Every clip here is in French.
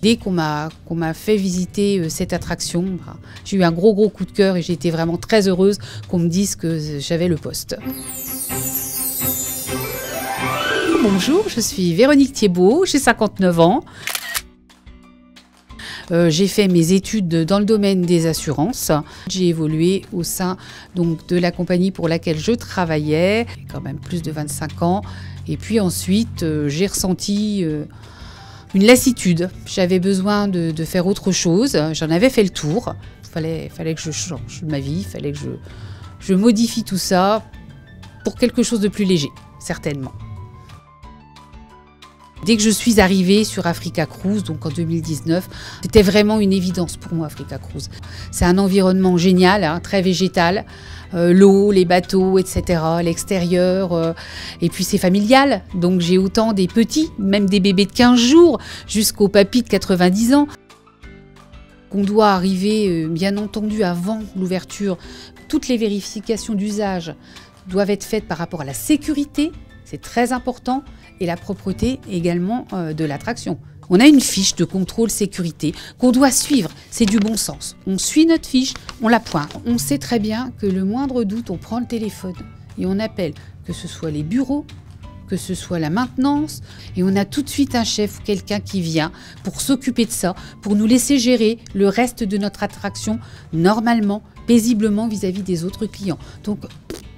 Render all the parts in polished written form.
Dès qu'on m'a fait visiter cette attraction, j'ai eu un gros coup de cœur et j'ai été vraiment très heureuse qu'on me dise que j'avais le poste. Bonjour, je suis Véronique Thiebaud, j'ai 59 ans. J'ai fait mes études dans le domaine des assurances. J'ai évolué au sein donc, de la compagnie pour laquelle je travaillais, quand même plus de 25 ans. Et puis ensuite, j'ai ressenti une lassitude. J'avais besoin de faire autre chose. J'en avais fait le tour. Il fallait que je change ma vie, il fallait que je modifie tout ça pour quelque chose de plus léger, certainement. Dès que je suis arrivée sur Africa Cruise, donc en 2019, c'était vraiment une évidence pour moi, Africa Cruise. C'est un environnement génial, hein, très végétal, l'eau, les bateaux, etc., l'extérieur, et puis c'est familial. Donc j'ai autant des petits, même des bébés de 15 jours, jusqu'aux papis de 90 ans. On doit arriver, bien entendu, avant l'ouverture. Toutes les vérifications d'usage doivent être faites par rapport à la sécurité, c'est très important, et la propreté également de l'attraction. On a une fiche de contrôle sécurité qu'on doit suivre, c'est du bon sens. On suit notre fiche, on la pointe. On sait très bien que le moindre doute, on prend le téléphone et on appelle, que ce soit les bureaux, que ce soit la maintenance, et on a tout de suite un chef ou quelqu'un qui vient pour s'occuper de ça, pour nous laisser gérer le reste de notre attraction normalement, paisiblement vis-à-vis des autres clients. Donc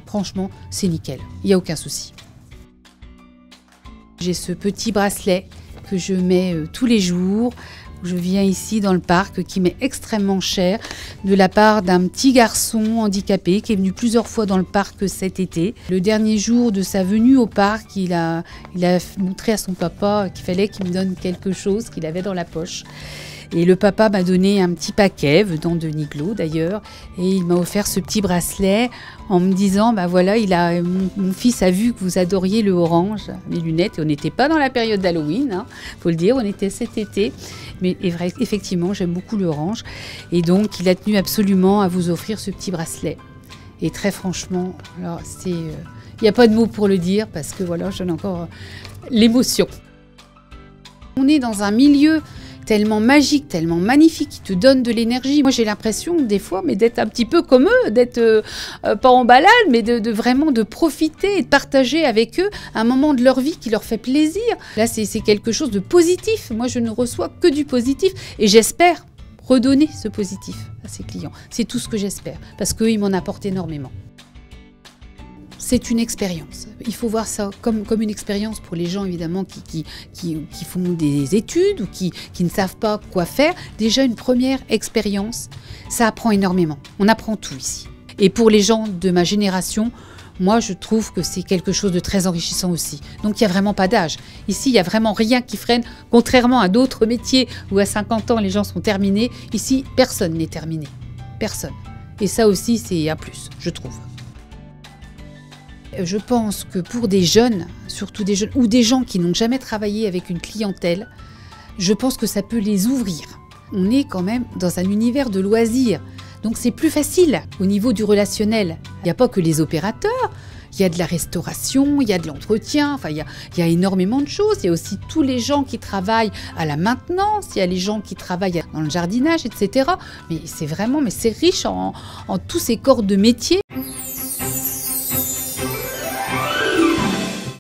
franchement, c'est nickel, il n'y a aucun souci. J'ai ce petit bracelet que je mets tous les jours. Je viens ici dans le parc qui m'est extrêmement cher de la part d'un petit garçon handicapé qui est venu plusieurs fois dans le parc cet été. Le dernier jour de sa venue au parc, il a montré à son papa qu'il fallait qu'il me donne quelque chose qu'il avait dans la poche. Et le papa m'a donné un petit paquet, venant de Niglo d'ailleurs, et il m'a offert ce petit bracelet en me disant, bah voilà, mon fils a vu que vous adoriez le orange, mes lunettes, et on n'était pas dans la période d'Halloween, hein, faut le dire, on était cet été, mais effectivement j'aime beaucoup l'orange, et donc il a tenu absolument à vous offrir ce petit bracelet. Et très franchement, alors il n'y a pas de mots pour le dire, parce que voilà, j'en ai encore l'émotion. On est dans un milieu tellement magique, tellement magnifique, qui te donne de l'énergie. Moi, j'ai l'impression, des fois, mais d'être un petit peu comme eux, d'être pas en balade, mais vraiment de profiter et de partager avec eux un moment de leur vie qui leur fait plaisir. Là, c'est quelque chose de positif. Moi, je ne reçois que du positif et j'espère redonner ce positif à ces clients. C'est tout ce que j'espère, parce qu'eux, ils m'en apportent énormément. C'est une expérience. Il faut voir ça comme une expérience pour les gens, évidemment, qui font des études ou qui ne savent pas quoi faire. Déjà, une première expérience, ça apprend énormément. On apprend tout ici. Et pour les gens de ma génération, moi, je trouve que c'est quelque chose de très enrichissant aussi. Donc, il n'y a vraiment pas d'âge. Ici, il n'y a vraiment rien qui freine, contrairement à d'autres métiers où à 50 ans, les gens sont terminés. Ici, personne n'est terminé. Personne. Et ça aussi, c'est un plus, je trouve. Je pense que pour des jeunes, surtout des jeunes, ou des gens qui n'ont jamais travaillé avec une clientèle, je pense que ça peut les ouvrir. On est quand même dans un univers de loisirs, donc c'est plus facile au niveau du relationnel. Il n'y a pas que les opérateurs, il y a de la restauration, il y a de l'entretien, enfin il y a énormément de choses. Il y a aussi tous les gens qui travaillent à la maintenance, il y a les gens qui travaillent dans le jardinage, etc. Mais c'est riche en tous ces corps de métier.